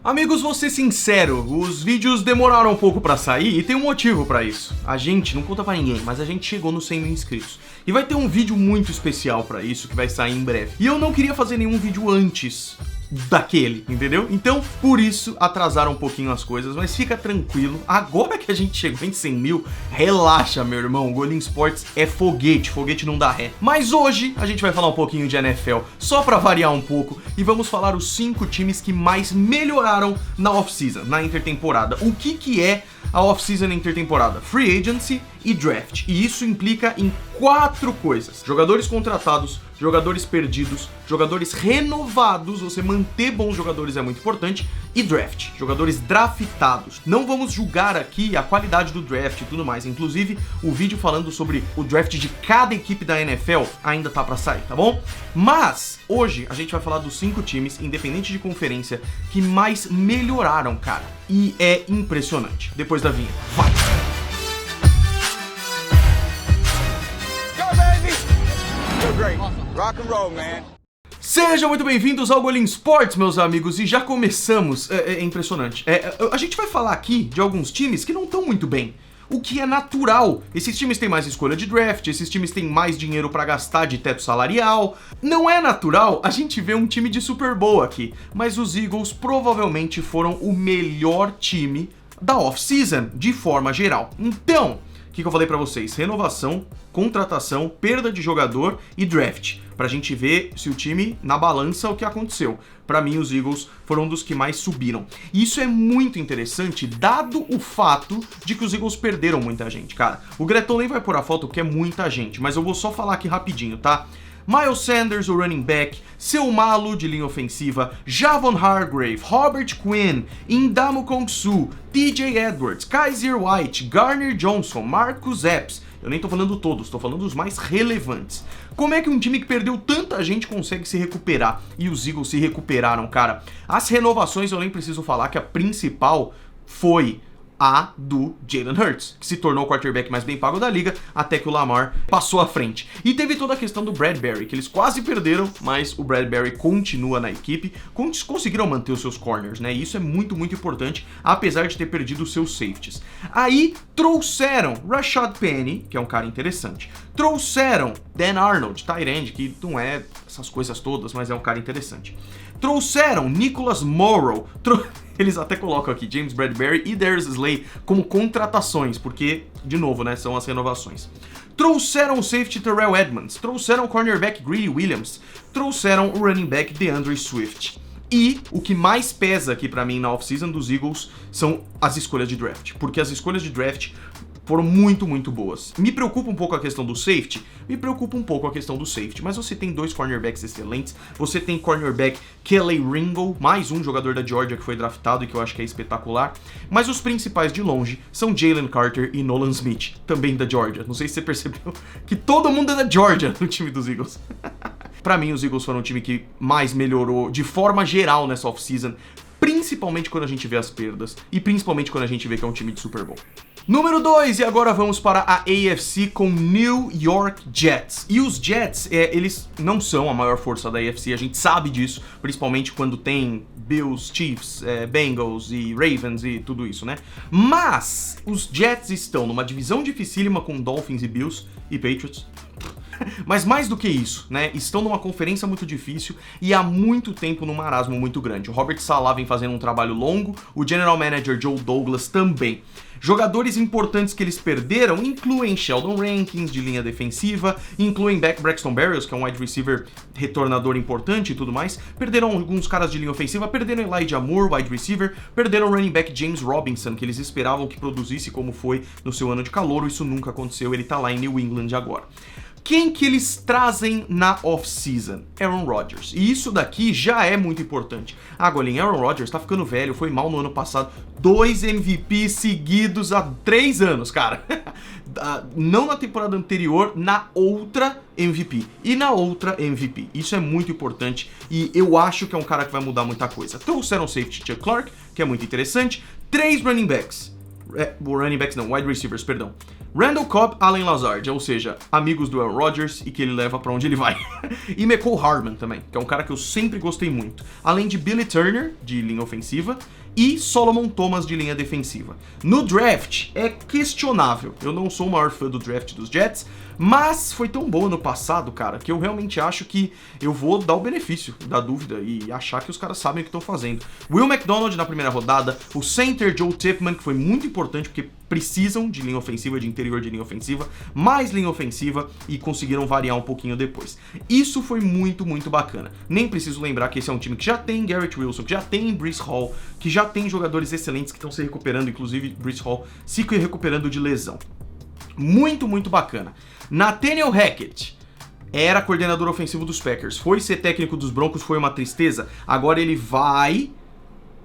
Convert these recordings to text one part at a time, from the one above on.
Amigos, vou ser sincero, os vídeos demoraram um pouco pra sair e tem um motivo pra isso. A gente, não conta pra ninguém, mas a gente chegou nos 100 mil inscritos. E vai ter um vídeo muito especial pra isso, que vai sair em breve. E eu não queria fazer nenhum vídeo antes daquele, entendeu? Então, por isso, atrasaram um pouquinho as coisas, mas fica tranquilo. Agora que a gente chegou em 100 mil, relaxa, meu irmão. O Golim Sports é foguete, foguete não dá ré. Mas hoje, a gente vai falar um pouquinho de NFL, só pra variar um pouco, e vamos falar os 5 times que mais melhoraram na off-season, na intertemporada. O que é a off-season na intertemporada? Free agency e draft. E isso implica em 4 coisas: jogadores contratados, jogadores perdidos, jogadores renovados, você manter bons jogadores é muito importante, e draft, jogadores draftados. Não vamos julgar aqui a qualidade do draft e tudo mais, inclusive o vídeo falando sobre o draft de cada equipe da NFL ainda tá pra sair, tá bom? Mas hoje a gente vai falar dos 5 times, independente de conferência, que mais melhoraram, cara, e é impressionante. Depois da vinheta, vai! Rock and roll, man. Sejam muito bem-vindos ao Golim Sports, meus amigos, e já começamos. É impressionante. A gente vai falar aqui de alguns times que não estão muito bem, o que é natural. Esses times têm mais escolha de draft, esses times têm mais dinheiro pra gastar de teto salarial. Não é natural a gente ver um time de Super Bowl aqui, mas os Eagles provavelmente foram o melhor time da off-season, de forma geral. Então, o que eu falei pra vocês? Renovação, contratação, perda de jogador e draft, pra gente ver se o time, na balança, o que aconteceu. Pra mim, os Eagles foram um dos que mais subiram. E isso é muito interessante, dado o fato de que os Eagles perderam muita gente, cara. O Greton nem vai pôr a foto porque é muita gente, mas eu vou só falar aqui rapidinho, tá? Miles Sanders, o running back, Seu Malo, de linha ofensiva, Javon Hargrave, Robert Quinn, Ndamukong Suh, TJ Edwards, Kaiser White, Garner Johnson, Marcus Epps. Eu nem tô falando todos, tô falando os mais relevantes. Como é que um time que perdeu tanta gente consegue se recuperar? E os Eagles se recuperaram, cara. As renovações, eu nem preciso falar que a principal foi a do Jalen Hurts, que se tornou o quarterback mais bem pago da liga, até que o Lamar passou à frente. E teve toda a questão do Bradbury, que eles quase perderam, mas o Bradbury continua na equipe, conseguiram manter os seus corners, né? E isso é muito, muito importante, apesar de ter perdido os seus safeties. Aí trouxeram Rashad Penny, que é um cara interessante. Trouxeram Dan Arnold, tight end, que não é essas coisas todas, mas é um cara interessante. Trouxeram Nicholas Morrow, eles até colocam aqui James Bradbury e Darius Slay como contratações, porque, de novo, né, são as renovações. Trouxeram o safety Terrell Edmonds, trouxeram o cornerback Greedy Williams, trouxeram o running back DeAndre Swift. E o que mais pesa aqui pra mim na off-season dos Eagles são as escolhas de draft, porque as escolhas de draft foram muito, muito boas. Me preocupa um pouco a questão do safety, mas você tem 2 cornerbacks excelentes, você tem cornerback Kelly Ringo, mais um jogador da Georgia que foi draftado e que eu acho que é espetacular, mas os principais de longe são Jalen Carter e Nolan Smith, também da Georgia. Não sei se você percebeu que todo mundo é da Georgia no time dos Eagles. Pra mim, os Eagles foram o time que mais melhorou de forma geral nessa off-season, principalmente quando a gente vê as perdas e principalmente quando a gente vê que é um time de Super Bowl. Número 2, e agora vamos para a AFC com New York Jets. E os Jets, eles não são a maior força da AFC, a gente sabe disso, principalmente quando tem Bills, Chiefs, Bengals e Ravens e tudo isso, né? Mas os Jets estão numa divisão dificílima com Dolphins e Bills e Patriots. Mas mais do que isso, né, estão numa conferência muito difícil e há muito tempo num marasmo muito grande. O Robert Saleh vem fazendo um trabalho longo, o General Manager Joe Douglas também. Jogadores importantes que eles perderam incluem Sheldon Rankins, de linha defensiva, incluem Braxton Berrios, que é um wide receiver retornador importante e tudo mais, perderam alguns caras de linha ofensiva, perderam Elijah Moore, wide receiver, perderam o running back James Robinson, que eles esperavam que produzisse como foi no seu ano de calouro, isso nunca aconteceu, ele tá lá em New England agora. Quem que eles trazem na off-season? Aaron Rodgers. E isso daqui já é muito importante. Golim, Aaron Rodgers tá ficando velho, foi mal no ano passado. 2 MVPs seguidos há 3 anos, cara. Não na temporada anterior, na outra MVP. E na outra MVP. Isso é muito importante e eu acho que é um cara que vai mudar muita coisa. Trouxeram o safety Chuck Clark, que é muito interessante. 3 running backs. Wide receivers, perdão. Randall Cobb, Allen Lazard, ou seja, amigos do Aaron Rodgers e que ele leva pra onde ele vai. E Mecole Hardman também, que é um cara que eu sempre gostei muito. Além de Billy Turner, de linha ofensiva, e Solomon Thomas de linha defensiva. No draft, é questionável. Eu não sou o maior fã do draft dos Jets, mas foi tão bom no passado, cara, que eu realmente acho que eu vou dar o benefício da dúvida e achar que os caras sabem o que estão fazendo. Will McDonald na primeira rodada, o center Joe Tippmann, que foi muito importante porque precisam de linha ofensiva, de interior de linha ofensiva, mais linha ofensiva e conseguiram variar um pouquinho depois. Isso foi muito, muito bacana. Nem preciso lembrar que esse é um time que já tem Garrett Wilson, que já tem Breece Hall, que já tem jogadores excelentes que estão se recuperando, inclusive Breece Hall se recuperando de lesão. Muito, muito bacana. Nathaniel Hackett era coordenador ofensivo dos Packers, foi ser técnico dos Broncos, foi uma tristeza. Agora ele vai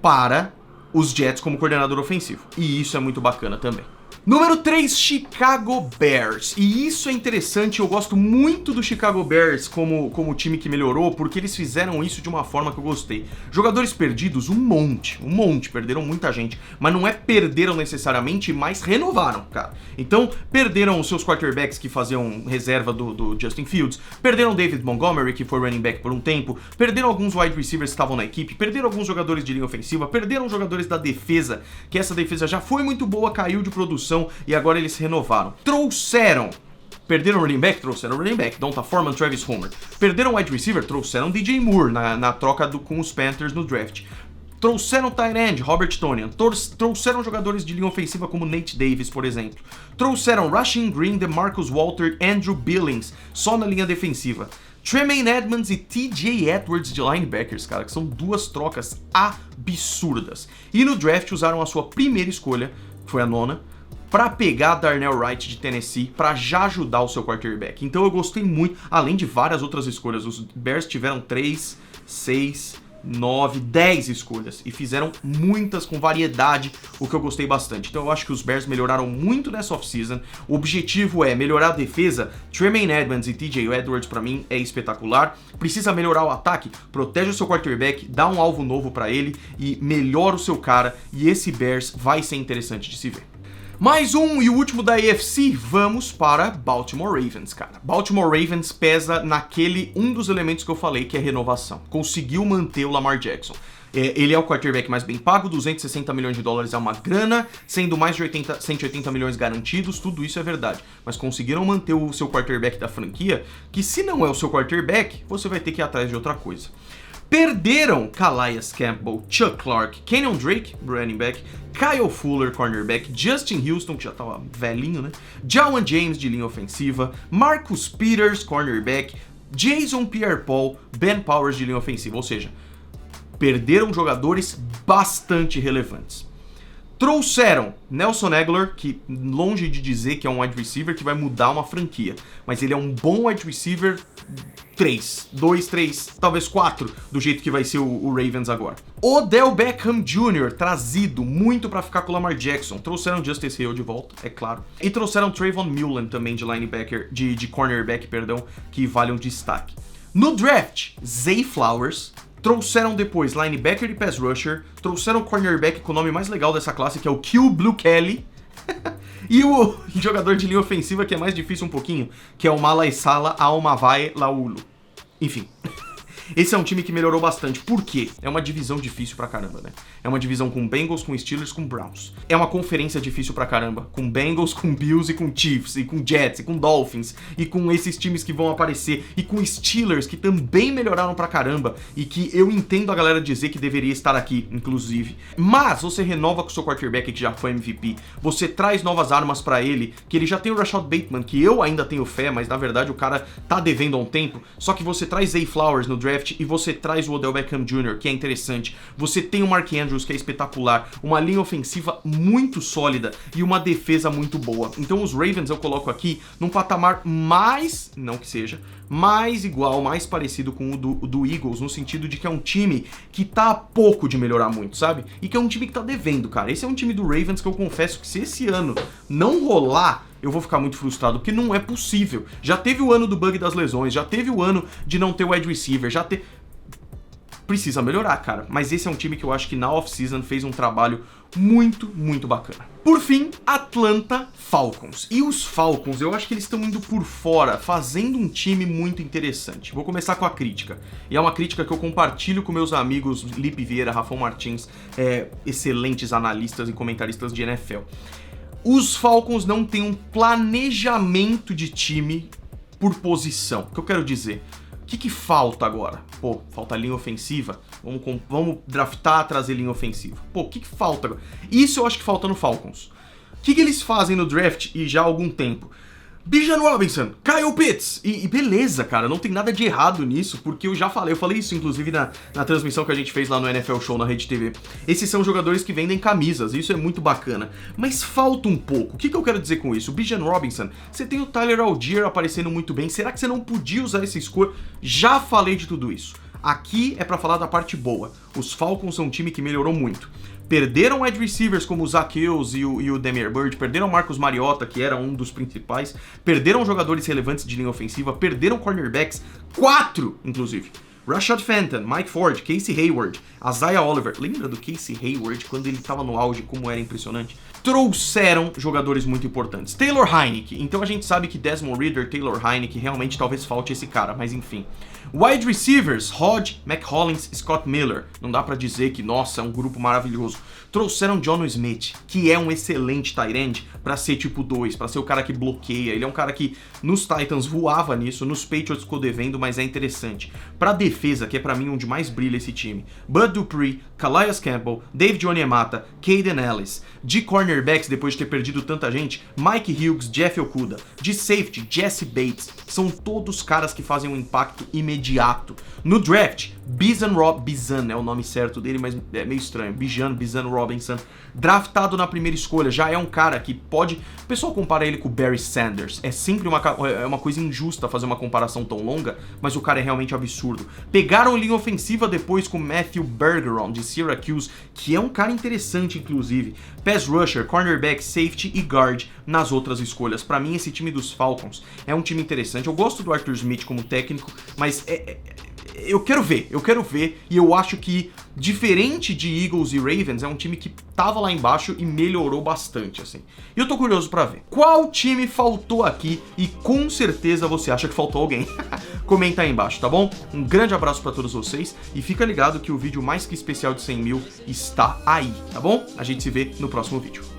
para os Jets como coordenador ofensivo. E isso é muito bacana também. Número 3, Chicago Bears. E isso é interessante, eu gosto muito do Chicago Bears como time que melhorou, porque eles fizeram isso de uma forma que eu gostei. Jogadores perdidos, um monte, perderam muita gente, mas não é perderam necessariamente, mas renovaram, cara. Então, perderam os seus quarterbacks que faziam reserva do Justin Fields, perderam David Montgomery, que foi running back por um tempo, perderam alguns wide receivers que estavam na equipe, perderam alguns jogadores de linha ofensiva, perderam jogadores da defesa, que essa defesa já foi muito boa, caiu de produção, e agora eles se renovaram. Perderam running back? Trouxeram running back, Donta Foreman, Travis Homer. Perderam wide receiver? Trouxeram DJ Moore na troca com os Panthers no draft. Trouxeram tight end, Robert Tonyan. Trouxeram jogadores de linha ofensiva como Nate Davis, por exemplo. Trouxeram Rasheem Green, DeMarcus Walter, Andrew Billings, só na linha defensiva. Tremaine Edmonds e TJ Edwards de linebackers, cara, que são duas trocas absurdas. E no draft usaram a sua primeira escolha, que foi a 9ª, para pegar Darnell Wright de Tennessee, para já ajudar o seu quarterback. Então eu gostei muito, além de várias outras escolhas. Os Bears tiveram 3, 6, 9, 10 escolhas e fizeram muitas com variedade, o que eu gostei bastante. Então eu acho que os Bears melhoraram muito nessa offseason. O objetivo é melhorar a defesa. Tremaine Edmonds e TJ Edwards para mim é espetacular. Precisa melhorar o ataque, protege o seu quarterback, dá um alvo novo para ele e melhora o seu cara, e esse Bears vai ser interessante de se ver. Mais um e o último da AFC, vamos para Baltimore Ravens, cara. Baltimore Ravens pesa naquele um dos elementos que eu falei, que é renovação. Conseguiu manter o Lamar Jackson. Ele é o quarterback mais bem pago, 260 milhões de dólares é uma grana, sendo mais de 180 milhões garantidos, tudo isso é verdade. Mas conseguiram manter o seu quarterback da franquia, que se não é o seu quarterback, você vai ter que ir atrás de outra coisa. Perderam Calais Campbell, Chuck Clark, Kenyon Drake, running back, Kyle Fuller, cornerback, Justin Houston, que já tava velhinho, né? Jawan James, de linha ofensiva, Marcus Peters, cornerback, Jason Pierre-Paul, Ben Powers, de linha ofensiva. Ou seja, perderam jogadores bastante relevantes. Trouxeram Nelson Aguilar, que longe de dizer que é um wide receiver que vai mudar uma franquia, mas ele é um bom wide receiver 3, talvez 4, do jeito que vai ser o Ravens agora. Odell Beckham Jr., trazido muito pra ficar com o Lamar Jackson. Trouxeram Justice Hill de volta, é claro. E trouxeram Trayvon Mullen também de linebacker, de cornerback, perdão, que vale um destaque. No draft, Zay Flowers. Trouxeram depois linebacker e pass rusher, trouxeram cornerback com o nome mais legal dessa classe, que é o Q Blue Kelly, e o jogador de linha ofensiva, que é mais difícil um pouquinho, que é o Malaisala Aomavae Laulo. Enfim, esse é um time que melhorou bastante. Por quê? É uma divisão difícil pra caramba, né? É uma divisão com Bengals, com Steelers, com Browns. É uma conferência difícil pra caramba, com Bengals, com Bills e com Chiefs, e com Jets, e com Dolphins, e com esses times que vão aparecer, e com Steelers, que também melhoraram pra caramba, e que eu entendo a galera dizer que deveria estar aqui, inclusive. Mas você renova com o seu quarterback, que já foi MVP, você traz novas armas pra ele, que ele já tem o Rashad Bateman, que eu ainda tenho fé, mas na verdade o cara tá devendo há um tempo, só que você traz Zay Flowers no draft, e você traz o Odell Beckham Jr., que é interessante. Você tem o Mark Andrews, que é espetacular. Uma linha ofensiva muito sólida e uma defesa muito boa. Então os Ravens eu coloco aqui num patamar mais, não que seja, mais igual, mais parecido com o do Eagles, no sentido de que é um time que tá a pouco de melhorar muito, sabe? E que é um time que tá devendo, cara. Esse é um time do Ravens que eu confesso que se esse ano não rolar, eu vou ficar muito frustrado, porque não é possível. Já teve o ano do bug das lesões, já teve o ano de não ter wide receiver, precisa melhorar, cara. Mas esse é um time que eu acho que na off-season fez um trabalho muito, muito bacana. Por fim, Atlanta Falcons. E os Falcons, eu acho que eles estão indo por fora, fazendo um time muito interessante. Vou começar com a crítica. E é uma crítica que eu compartilho com meus amigos Lipe Vieira, Rafão Martins, excelentes analistas e comentaristas de NFL. Os Falcons não têm um planejamento de time por posição. O que eu quero dizer? O que falta agora? Pô, falta linha ofensiva. Vamos draftar, trazer linha ofensiva. Pô, o que falta agora? Isso eu acho que falta no Falcons. O que eles fazem no draft e já há algum tempo? Bijan Robinson, Kyle Pitts, e beleza, cara, não tem nada de errado nisso, porque eu falei isso inclusive na transmissão que a gente fez lá no NFL Show na Rede TV. Esses são jogadores que vendem camisas, isso é muito bacana, mas falta um pouco. O que eu quero dizer com isso? O Bijan Robinson, você tem o Tyler Allgeier aparecendo muito bem, será que você não podia usar essa escolha? Já falei de tudo isso. Aqui é pra falar da parte boa. Os Falcons são um time que melhorou muito. Perderam wide receivers como o Zach Ertz e o Damiere Byrd, perderam o Marcus Mariota, que era um dos principais, perderam jogadores relevantes de linha ofensiva, perderam cornerbacks, 4 inclusive. Rashad Fenton, Mike Ford, Casey Hayward, Isaiah Oliver. Lembra do Casey Hayward quando ele estava no auge, como era impressionante? Trouxeram jogadores muito importantes. Taylor Heinicke. Então a gente sabe que Desmond Ridder, Taylor Heinicke, realmente talvez falte esse cara, mas enfim. Wide receivers, Hodge, McHollins, Scott Miller. Não dá pra dizer que, nossa, é um grupo maravilhoso. Trouxeram Jonnu Smith, que é um excelente tight end, pra ser tipo 2, pra ser o cara que bloqueia. Ele é um cara que nos Titans voava nisso, nos Patriots ficou devendo, mas é interessante. Pra defesa, que é pra mim onde mais brilha esse time, Bud Dupree, Calais Campbell, David Onyemata, Caden Ellis. De cornerbacks, depois de ter perdido tanta gente, Mike Hughes, Jeff Okudah. De safety, Jesse Bates. São todos caras que fazem um impacto imediato. No draft, Bijan é o nome certo dele, mas é meio estranho. Bijan Robinson, draftado na primeira escolha, já é um cara que pode... O pessoal compara ele com o Barry Sanders. É sempre uma coisa injusta fazer uma comparação tão longa, mas o cara é realmente absurdo. Pegaram linha ofensiva depois com Matthew Bergeron, de Syracuse, que é um cara interessante, inclusive. Pass rusher, cornerback, safety e guard nas outras escolhas. Pra mim, esse time dos Falcons é um time interessante. Eu gosto do Arthur Smith como técnico, mas eu quero ver, e eu acho que, diferente de Eagles e Ravens, é um time que tava lá embaixo e melhorou bastante, assim. E eu tô curioso pra ver. Qual time faltou aqui e com certeza você acha que faltou alguém? Comenta aí embaixo, tá bom? Um grande abraço pra todos vocês e fica ligado que o vídeo mais que especial de 100 mil está aí, tá bom? A gente se vê no próximo vídeo.